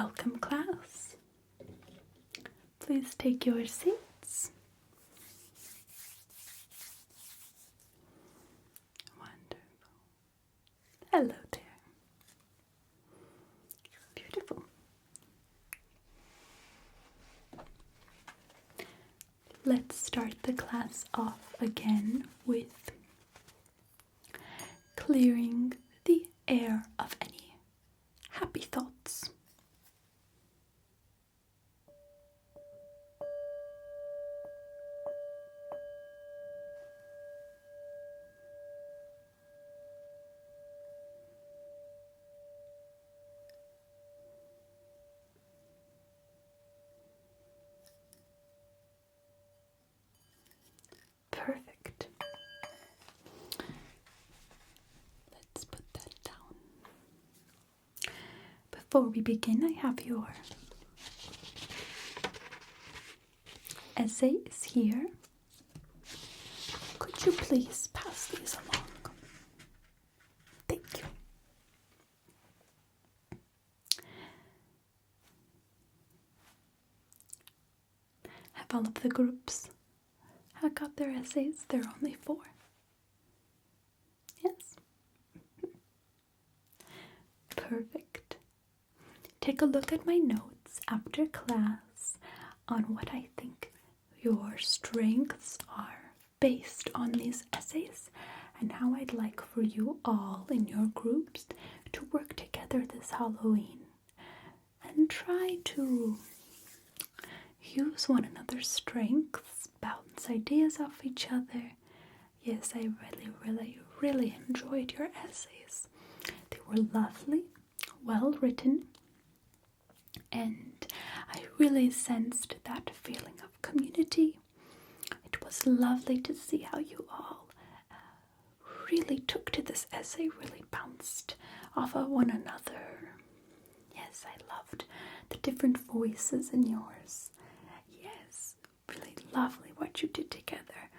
Welcome, class. Please take your seats. Wonderful. Hello there. Beautiful. Let's start the class off again with clearing the air of any happy thoughts. Perfect. Let's put that down. Before we begin, I have your essays here. Could you please pass these along? Thank you. Have all of the groups got their essays? There are only 4. Yes? Perfect. Take a look at my notes after class on what I think your strengths are based on these essays and how I'd like for you all in your groups to work together this Halloween and try to use one another's strengths, bounce ideas off each other. Yes, I really enjoyed your essays. They were lovely, well written, and I really sensed that feeling of community. It was lovely to see how you all really took to this essay, really bounced off of one another. Yes, I loved the different voices in yours. Yes, really lovely what you did together.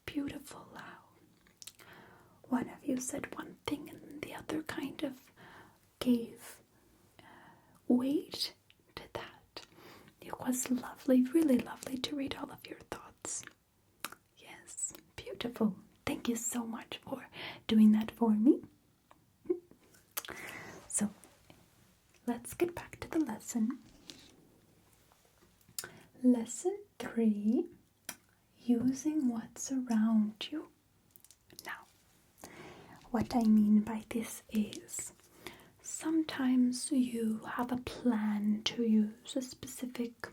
Beautiful. One of you said one thing and the other kind of gave weight to that. It was lovely, really lovely to read all of your thoughts. Yes, beautiful. Thank you so much for doing that for me. So, let's get back to the lesson. Lesson 3, using what's around you. Now, what I mean by this is sometimes you have a plan to use a specific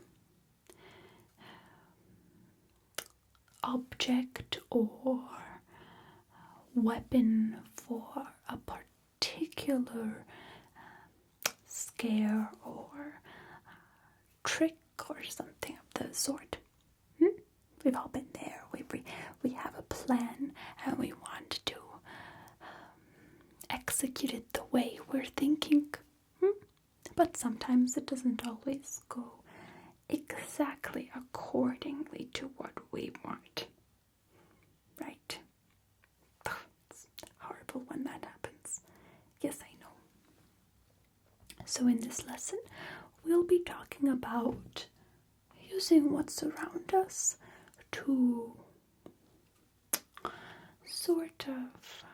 object or weapon for a particular scare or trick or something of the sort. We've all been there. We have a plan and we want to execute it the way we're thinking. But sometimes it doesn't always go exactly accordingly to what we want. Right? It's horrible when that happens. Yes, I know. So in this lesson, we'll be talking about using what's around us to sort of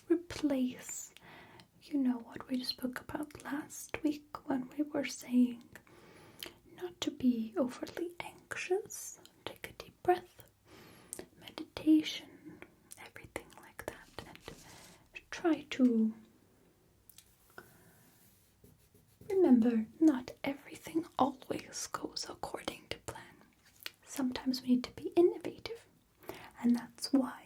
replace, what we spoke about last week when we were saying not to be overly anxious. Take a deep breath, meditation, everything like that, and try to remember not everything always goes according to plan. Sometimes we need to be innovative, and that's why,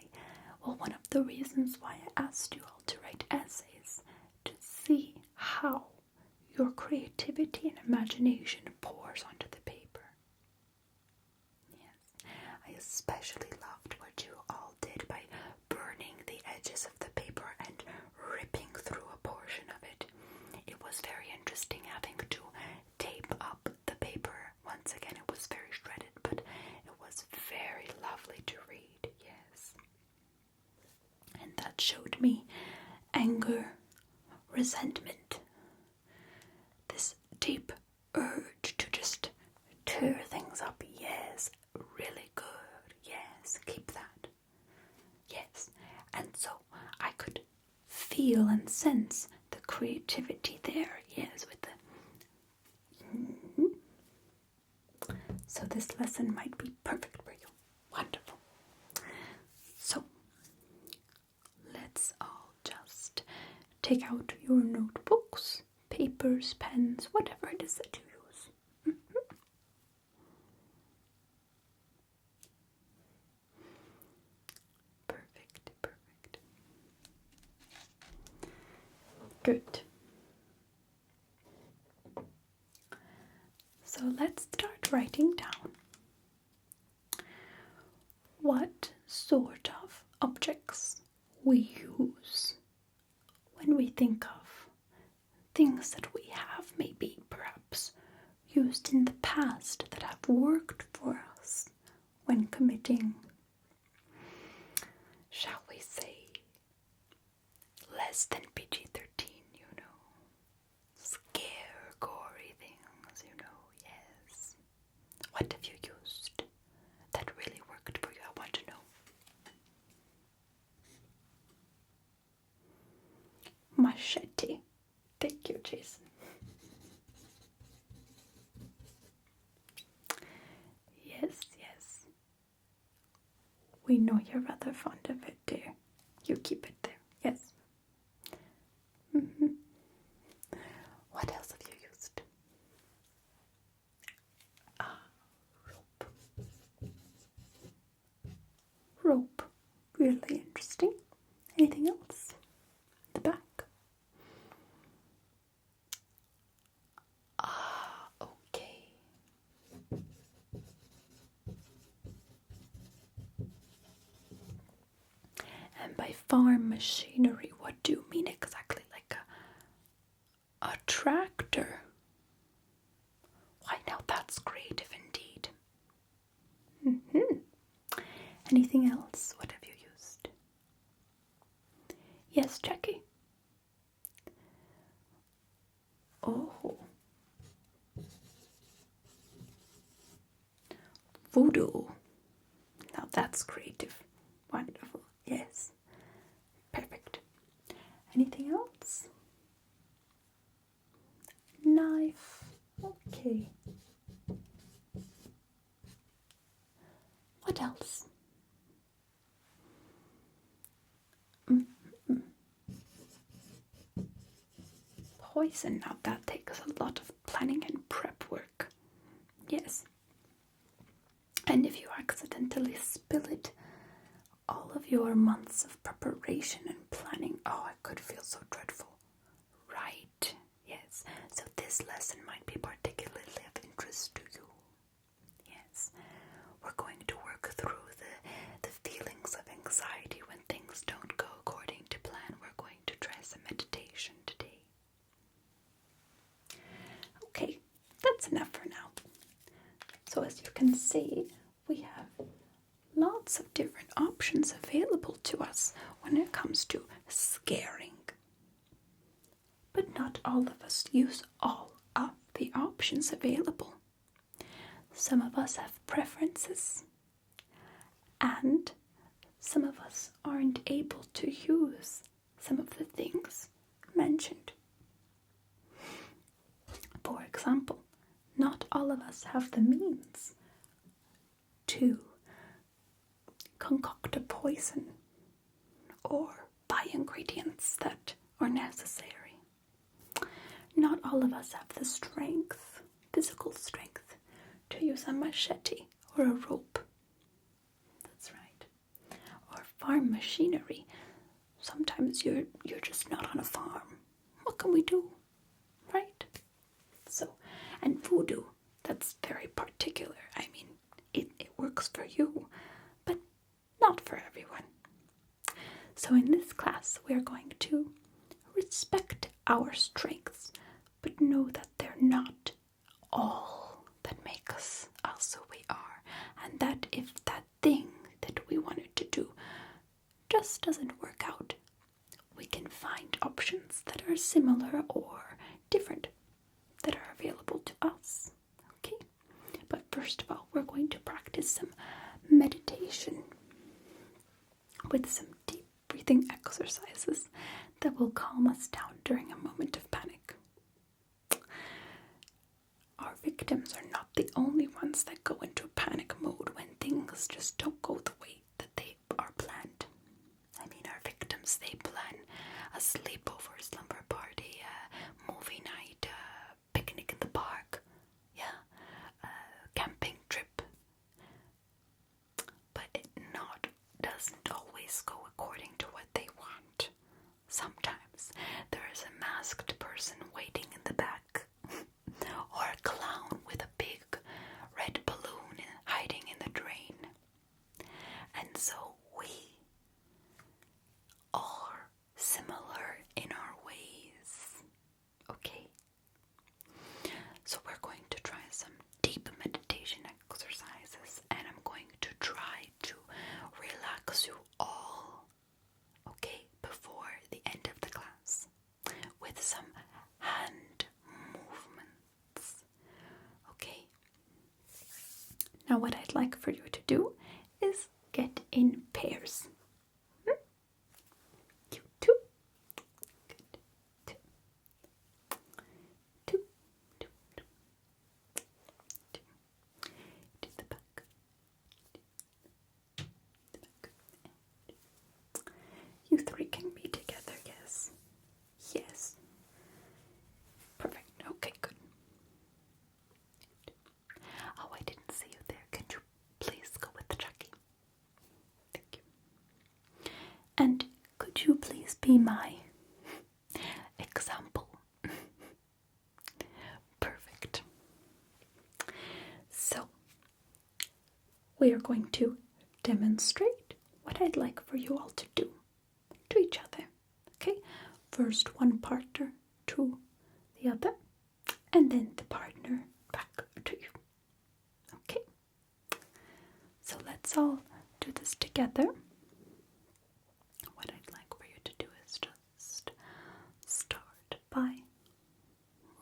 one of the reasons why I asked you all to write essays, to see how your creativity and imagination pours onto the paper. Yes, I especially loved what you all did by burning the edges of the paper and ripping through a portion of it. It was very interesting having to tape up the paper. Once again, it was very shredded, but it was very lovely to read, yes. And that showed me anger, resentment, the up. Yes, really good. Yes, keep that. Yes, and so I could feel and sense the creativity there. Yes, with the. So this lesson might be perfect for you. Wonderful. So let's all just take out your notebooks, papers, pens, whatever it is that you use. Perfect, perfect. Good. So let's start writing down what sort of objects we use when we think of things that we have maybe perhaps used in the past that have worked for us when committing, shall we say, less than PG-13, scare, gory things, yes. What have you used that really worked for you? I want to know. Machete. Thank you, Jason. Yes, yes. We know you're rather fond of it, dear. You keep it there, yes. What else have you used? Rope. Rope. Really interesting. Anything else? The back. Okay. And by farm machinery, what do you mean exactly? Like a tractor? Why, now that's creative indeed. Anything else? What have you used? Yes, Jackie. Oh. Voodoo. Now that's creative. Wonderful. Yes. Perfect. Anything else? Knife. Okay. What else? Poison. Now that takes a lot of planning and prep work. Yes. And if you accidentally spill it, all of your months of preparation and planning, it could feel so dreadful. Right. Yes. So this lesson might be particularly of interest to you. Yes. We're going to work through the feelings of anxiety when things don't go according to plan. We're going to try some meditation today. Okay, that's enough for now. So as you can see, we have lots of different options available to us when it comes to scaring. But not all of us use all of the options available. Some of us have preferences, and some of us aren't able to use some of the things mentioned. For example, not all of us have the means to concoct a poison or buy ingredients that are necessary. Not all of us have the strength, physical strength, to use a machete or a rope. That's right. Or farm machinery. Sometimes you're just not on a farm. What can we do? Right? So, and voodoo, that's very particular. I mean, it works for you, but not for everyone. So in this class, we are going to respect our strengths, but know that they're not all that make us who we are, and that if that thing that we wanted to do just doesn't work out, we can find options that are similar or different that are available to us. Okay? But first of all, we're going to practice some meditation with some deep breathing exercises that will calm us down during a moment of panic. Our victims are not the only ones that go into panic mode when things just don't go the way that they are planned. I mean, our victims, they plan a sleepover, slumber party, a movie night, a picnic in the park, a camping trip. But it doesn't always go according to what they want. Sometimes there is a masked person waiting in the back, or a clown with a big red balloon hiding in the drain. And so we are similar in our ways. Okay? So we're going to try some deep meditation exercises, and I'm going to try to relax you all, okay, before the end of the class with some hand movements. Okay? Now what I'd like for you to do is get in pairs. You two. Good. Two. Two. Two. Two. Two. To the back. The back. You three can be together, yes. Yes. Perfect. Okay, good. Oh, I didn't see you there. Can you please go with the Chucky? Thank you. And could you please be my example? Perfect. So, we are going to demonstrate what I'd like for you all to do to each other. Okay? First one partner to the other, and then the partner back to you. Okay? So let's all do this together. What I'd like for you to do is just start by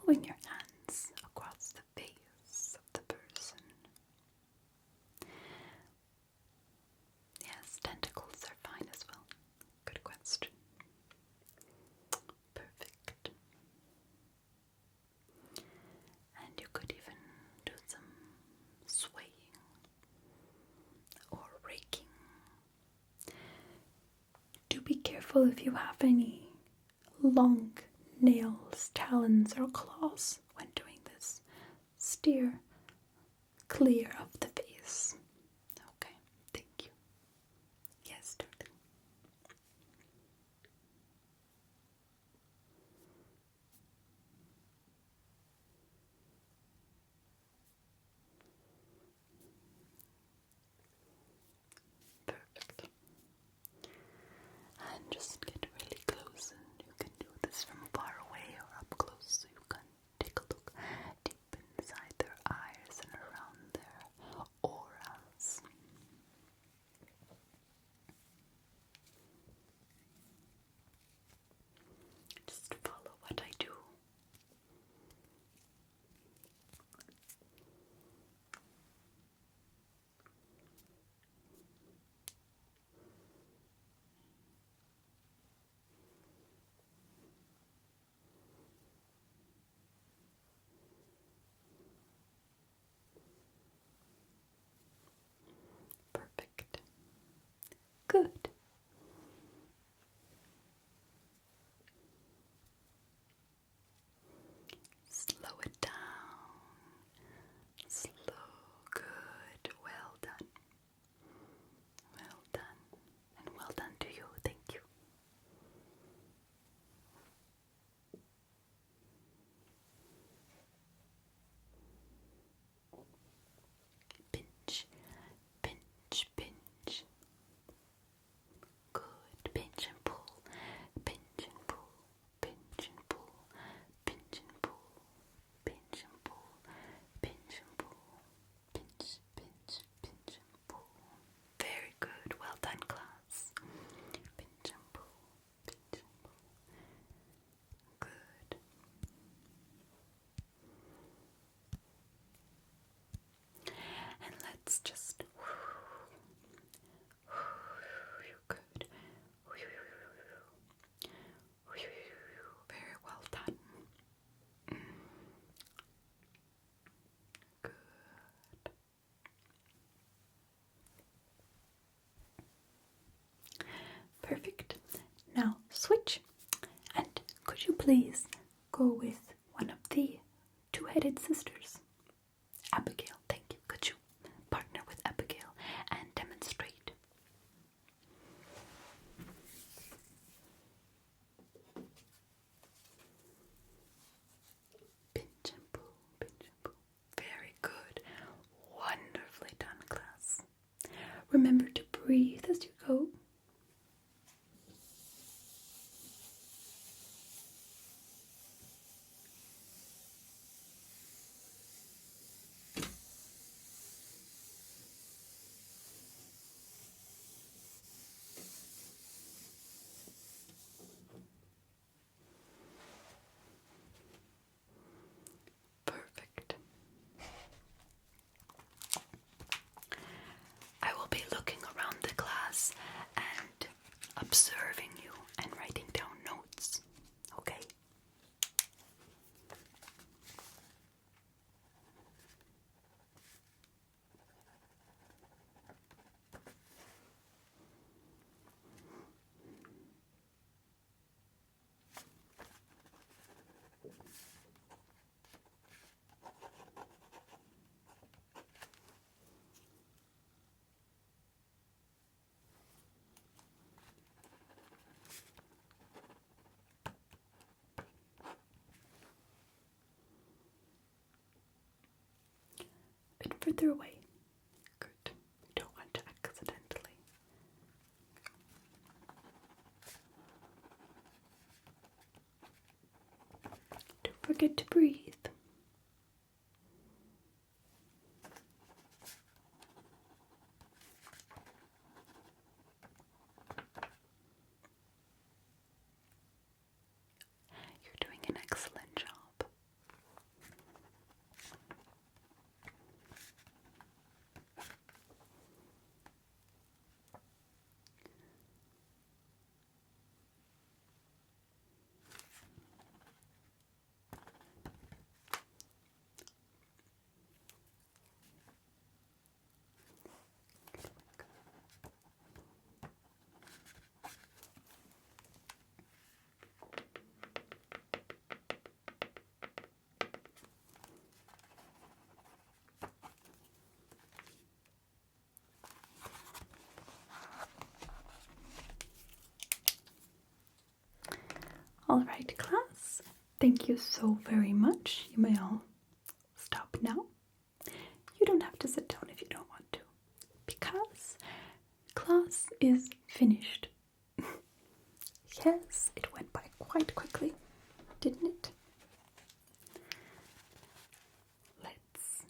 moving your hands across the face of the person. Yes, tentacles are fine as well. Good question. Perfect. And you could even do some swaying or raking. Do be careful if you have any long nails, talons, or claws when doing this. Steer clear of the face. Okay, thank you. Yes, darling. Perfect. And just get really close, and you can do this from far away or up close, so you can take a look deep inside their eyes and around their switch. And could you please go with one of the two-headed sisters? Abigail, thank you. Could you partner with Abigail and demonstrate? Pinch and pull, pinch and pull. Very good. Wonderfully done, class. Remember to breathe as you go. Perfect. I will be looking around the class and observing you and writing down notes. Okay? A bit further away. Good. We don't want to accidentally. Don't forget to breathe. You're doing an excellent job. All right, class. Thank you so very much. You may all stop now. You don't have to sit down if you don't want to, because class is finished. Yes, it went by quite quickly, didn't it? Let's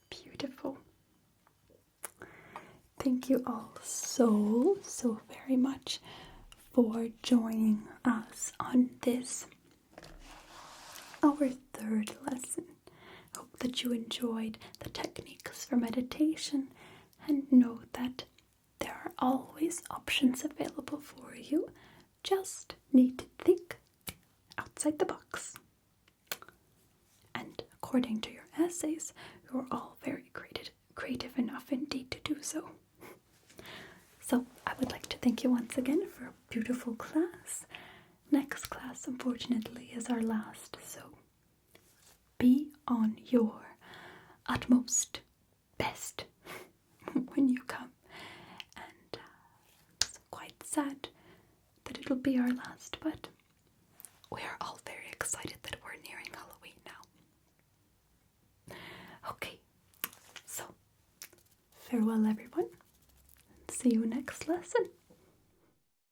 beautiful. Thank you all so very much for joining us on this, our third lesson. Hope that you enjoyed the techniques for meditation and know that there are always options available for you. Just need to think outside the box. And according to your essays, you're all very creative enough indeed to do so. So I would like to thank you once again for a beautiful class. Next class, unfortunately, is our last, so be on your utmost best when you come. And it's quite sad that it'll be our last, but we are all very excited that we're nearing Halloween now. Okay, so farewell everyone. See you next lesson.